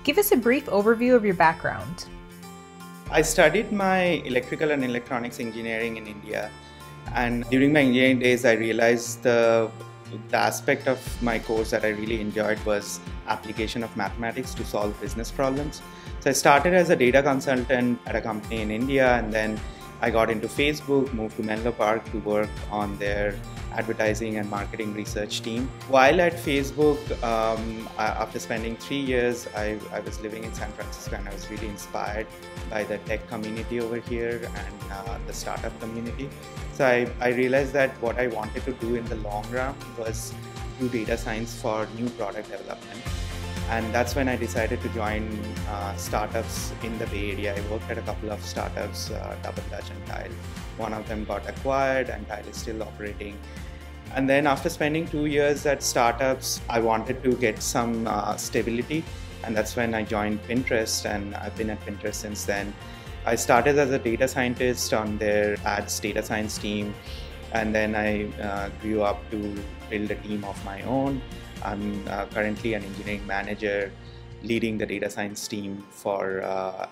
Give us a brief overview of your background. I studied my electrical and electronics engineering in India, and during my engineering days I realized the aspect of my course that I really enjoyed was application of mathematics to solve business problems. So I started as a data consultant at a company in India, and then I got into Facebook, moved to Menlo Park to work on their advertising and marketing research team. While at Facebook, after spending 3 years, I was living in San Francisco, and I was really inspired by the tech community over here and the startup community. So I realized that what I wanted to do in the long run was do data science for new product development. And that's when I decided to join startups in the Bay Area. I worked at a couple of startups, Double Dutch and Tile. One of them got acquired and Tile is still operating. And then after spending 2 years at startups, I wanted to get some stability. And that's when I joined Pinterest, and I've been at Pinterest since then. I started as a data scientist on their ads data science team. And then I grew up to build a team of my own. I'm currently an engineering manager leading the data science team for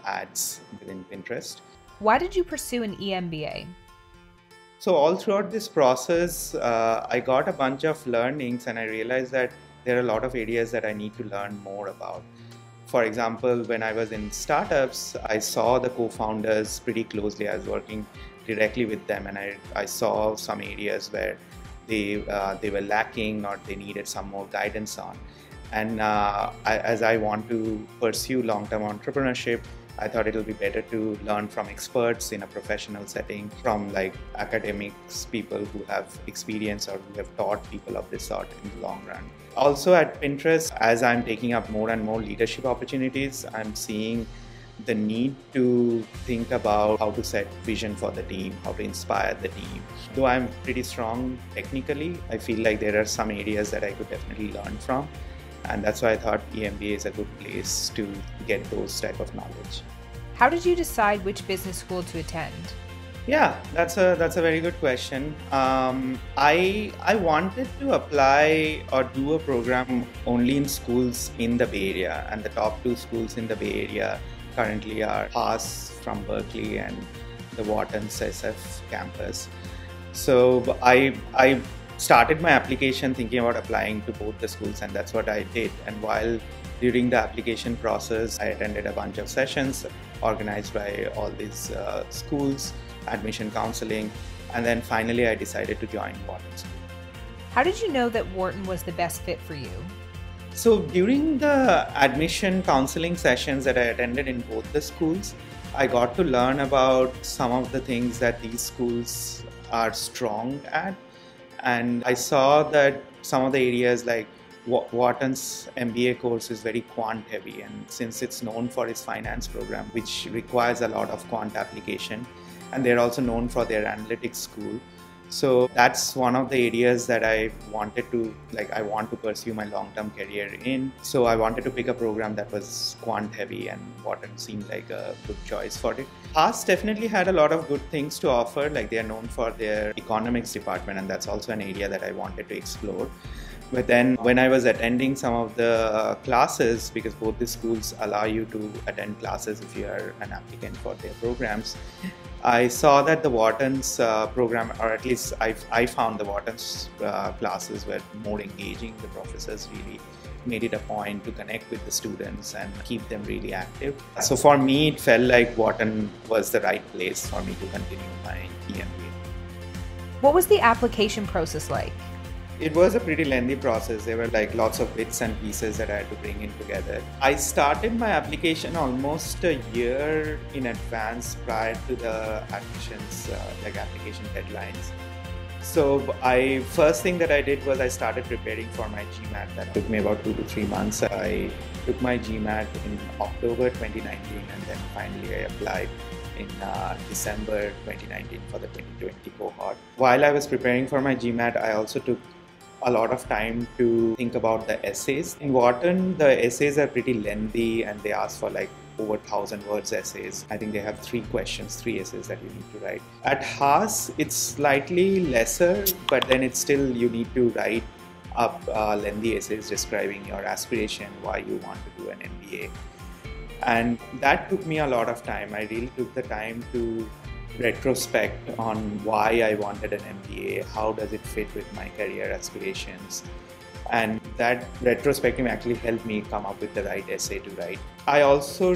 ads within Pinterest. Why did you pursue an EMBA? So all throughout this process, I got a bunch of learnings, and I realized that there are a lot of areas that I need to learn more about. For example, when I was in startups, I saw the co-founders pretty closely. I was working directly with them, and I saw some areas where they were lacking or they needed some more guidance on. And as I want to pursue long-term entrepreneurship, I thought it'll be better to learn from experts in a professional setting, from like academics, people who have experience or who have taught people of this sort in the long run. Also at Pinterest, as I'm taking up more and more leadership opportunities, I'm seeing the need to think about how to set vision for the team, how to inspire the team. Though I'm pretty strong technically, I feel like there are some areas that I could definitely learn from. And that's why I thought EMBA is a good place to get those type of knowledge. How did you decide which business school to attend? Yeah, that's a very good question. I wanted to apply or do a program only in schools in the Bay Area, and the top 2 schools in the Bay Area currently are Haas from Berkeley and the Wharton's SF campus. So I started my application thinking about applying to both the schools, and that's what I did. And while during the application process, I attended a bunch of sessions organized by all these schools, admission counseling, and then finally I decided to join Wharton School. How did you know that Wharton was the best fit for you? So during the admission counseling sessions that I attended in both the schools, I got to learn about some of the things that these schools are strong at. And I saw that some of the areas like Wharton's MBA course is very quant heavy, and since it's known for its finance program, which requires a lot of quant application, and they're also known for their analytics school. So that's one of the areas that I want to pursue my long-term career in. So I wanted to pick a program that was quant heavy, and Wharton seemed like a good choice for it. Haas definitely had a lot of good things to offer, like they are known for their economics department, and that's also an area that I wanted to explore. But then when I was attending some of the classes, because both the schools allow you to attend classes if you are an applicant for their programs, I saw that the Wharton's program, or at least I found the Wharton's classes were more engaging. The professors really made it a point to connect with the students and keep them really active. So for me, it felt like Wharton was the right place for me to continue my EMBA. What was the application process like? It was a pretty lengthy process. There were like lots of bits and pieces that I had to bring in together. I started my application almost a year in advance prior to the admissions, application deadlines. So first thing that I did was I started preparing for my GMAT. That took me about 2 to 3 months. I took my GMAT in October 2019, and then finally I applied in December 2019 for the 2020 cohort. While I was preparing for my GMAT, I also took a lot of time to think about the essays. In Wharton, the essays are pretty lengthy, and they ask for like over 1,000 words essays. I think they have 3 essays that you need to write. At Haas, it's slightly lesser, but then it's still, you need to write up lengthy essays describing your aspiration, why you want to do an MBA. And that took me a lot of time. I really took the time to retrospect on why I wanted an MBA, how does it fit with my career aspirations. And that retrospective actually helped me come up with the right essay to write. I also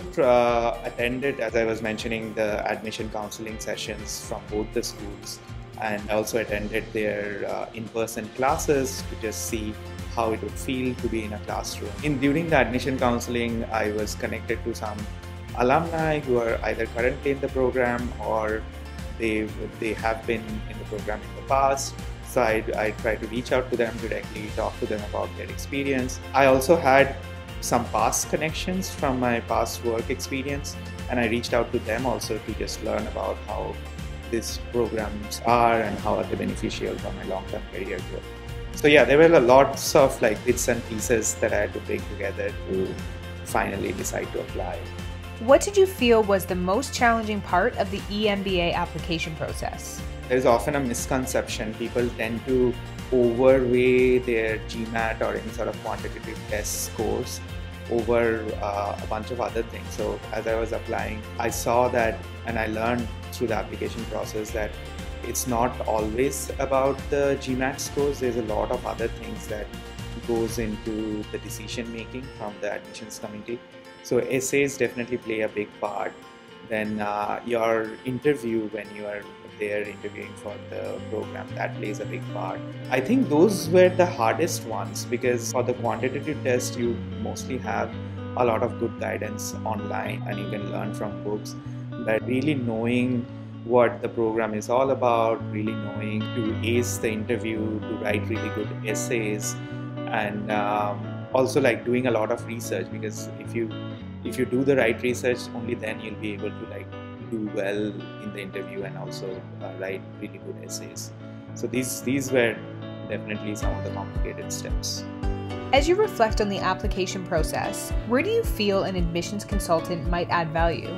attended, as I was mentioning, the admission counseling sessions from both the schools. And I also attended their in-person classes to just see how it would feel to be in a classroom. During the admission counseling, I was connected to some alumni who are either currently in the program or they have been in the program in the past. So I try to reach out to them directly, talk to them about their experience. I also had some past connections from my past work experience, and I reached out to them also to just learn about how these programs are and how are they beneficial for my long-term career growth. So yeah, there were lots of bits and pieces that I had to bring together to finally decide to apply. What did you feel was the most challenging part of the eMBA application process? There's often a misconception. People tend to overweigh their GMAT or any sort of quantitative test scores over a bunch of other things. So as I was applying, I saw that, and I learned through the application process that it's not always about the GMAT scores. There's a lot of other things that goes into the decision making from the admissions committee. So essays definitely play a big part. Then your interview, when you are there interviewing for the program, that plays a big part. I think those were the hardest ones because for the quantitative test, you mostly have a lot of good guidance online and you can learn from books. But really knowing what the program is all about, really knowing to ace the interview, to write really good essays, and also doing a lot of research, because if you do the right research, only then you'll be able to do well in the interview and also write really good essays. So these were definitely some of the complicated steps. As you reflect on the application process, where do you feel an admissions consultant might add value?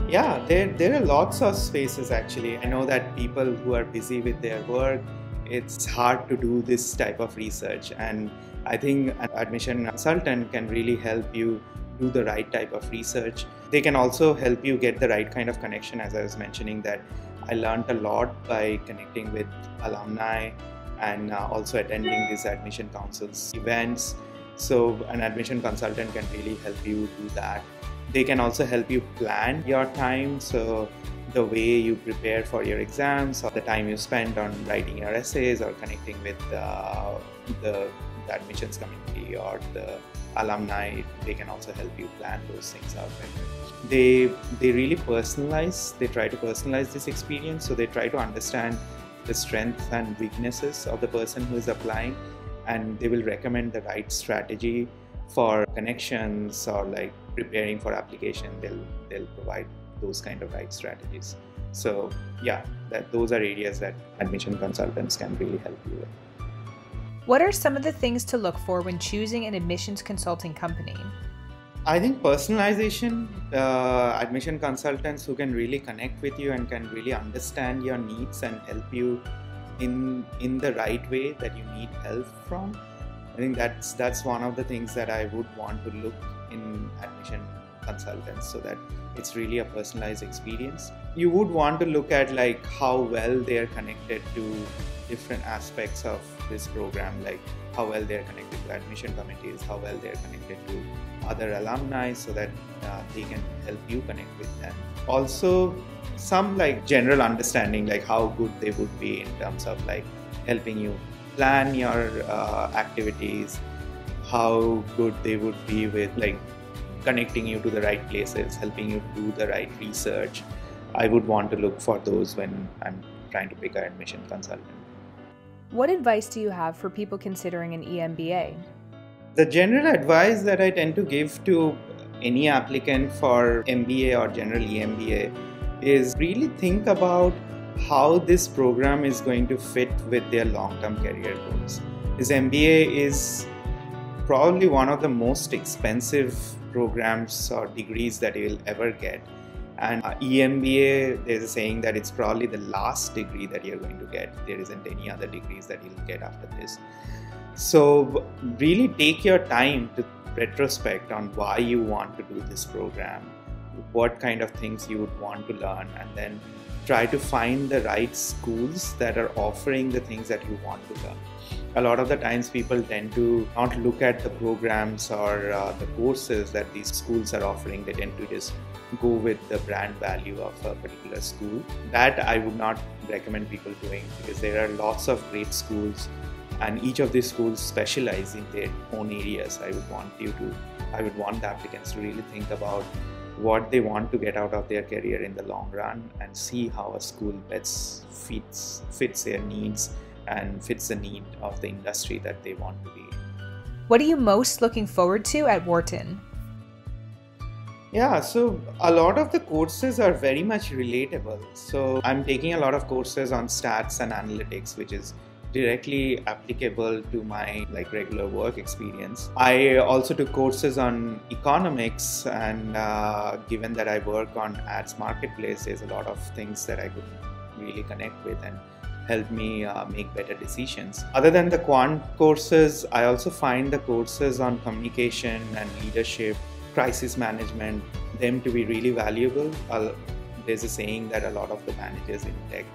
Yeah, there are lots of spaces actually. I know that people who are busy with their work, it's hard to do this type of research, and I think an admission consultant can really help you do the right type of research. They can also help you get the right kind of connection. As I was mentioning, that I learned a lot by connecting with alumni and also attending these admission councils events. So an admission consultant can really help you do that. They can also help you plan your time, so the way you prepare for your exams or the time you spend on writing your essays or connecting with the admissions committee or the alumni, they can also help you plan those things out. Right? They really personalize, they try to personalize this experience, so they try to understand the strengths and weaknesses of the person who is applying, and they will recommend the right strategy for connections or preparing for application. They'll provide those kind of right strategies. So yeah, those are areas that admission consultants can really help you with. What are some of the things to look for when choosing an admissions consulting company? I think personalization, admission consultants who can really connect with you and can really understand your needs and help you in the right way that you need help from. I think that's one of the things that I would want to look in admission consultants, so that it's really a personalized experience. You would want to look at how well they are connected to different aspects of this program, how well they are connected to admission committees, how well they are connected to other alumni, so that they can help you connect with them. Also, some general understanding, how good they would be in terms of helping you plan your activities, how good they would be with connecting you to the right places, helping you do the right research. I would want to look for those when I'm trying to pick an admission consultant. What advice do you have for people considering an eMBA? The general advice that I tend to give to any applicant for MBA or general eMBA is really think about how this program is going to fit with their long-term career goals. This MBA is probably one of the most expensive programs or degrees that you'll ever get. And eMBA, there's a saying that it's probably the last degree that you're going to get. There isn't any other degrees that you'll get after this. So really take your time to retrospect on why you want to do this program, what kind of things you would want to learn, and then try to find the right schools that are offering the things that you want to learn. A lot of the times people tend to not look at the programs or the courses that these schools are offering. They tend to just go with the brand value of a particular school. That I would not recommend people doing, because there are lots of great schools and each of these schools specialize in their own areas. I would want the applicants to really think about what they want to get out of their career in the long run and see how a school best fits their needs and fits the need of the industry that they want to be in. What are you most looking forward to at Wharton? Yeah, so a lot of the courses are very much relatable. So I'm taking a lot of courses on stats and analytics, which is directly applicable to my regular work experience. I also took courses on economics, and given that I work on ads marketplace, there's a lot of things that I could really connect with and help me make better decisions. Other than the quant courses, I also find the courses on communication and leadership, crisis management, them to be really valuable. There's a saying that a lot of the managers in tech,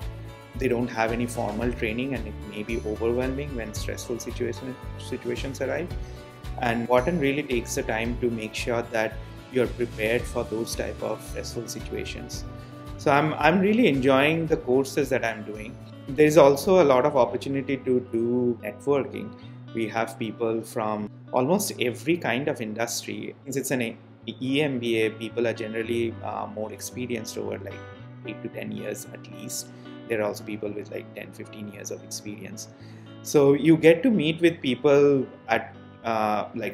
they don't have any formal training, and it may be overwhelming when stressful situations arrive. And Wharton really takes the time to make sure that you're prepared for those type of stressful situations. So I'm really enjoying the courses that I'm doing. There's also a lot of opportunity to do networking. We have people from almost every kind of industry. Since it's an EMBA, people are generally more experienced over 8 to 10 years at least. There are also people with 10-15 years of experience. So you get to meet with people at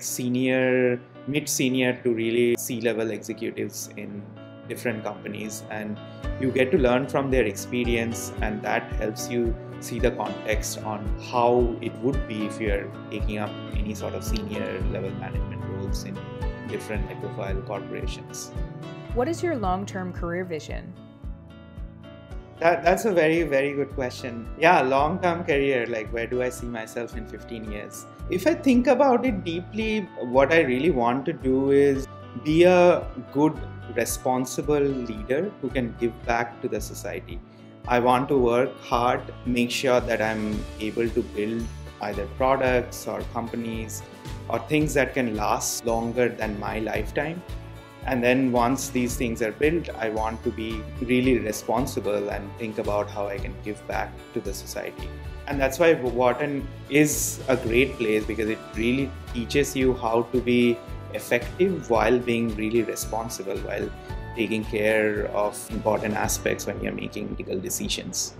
senior, mid-senior to really C-level executives in different companies, and you get to learn from their experience, and that helps you see the context on how it would be if you're taking up any sort of senior level management roles in different high-profile corporations. What is your long-term career vision? That's a very, very good question. Yeah, long-term career, where do I see myself in 15 years? If I think about it deeply, what I really want to do is be a good, responsible leader who can give back to the society. I want to work hard, make sure that I'm able to build either products or companies or things that can last longer than my lifetime. And then once these things are built, I want to be really responsible and think about how I can give back to the society. And that's why Wharton is a great place, because it really teaches you how to be effective while being really responsible, while taking care of important aspects when you're making critical decisions.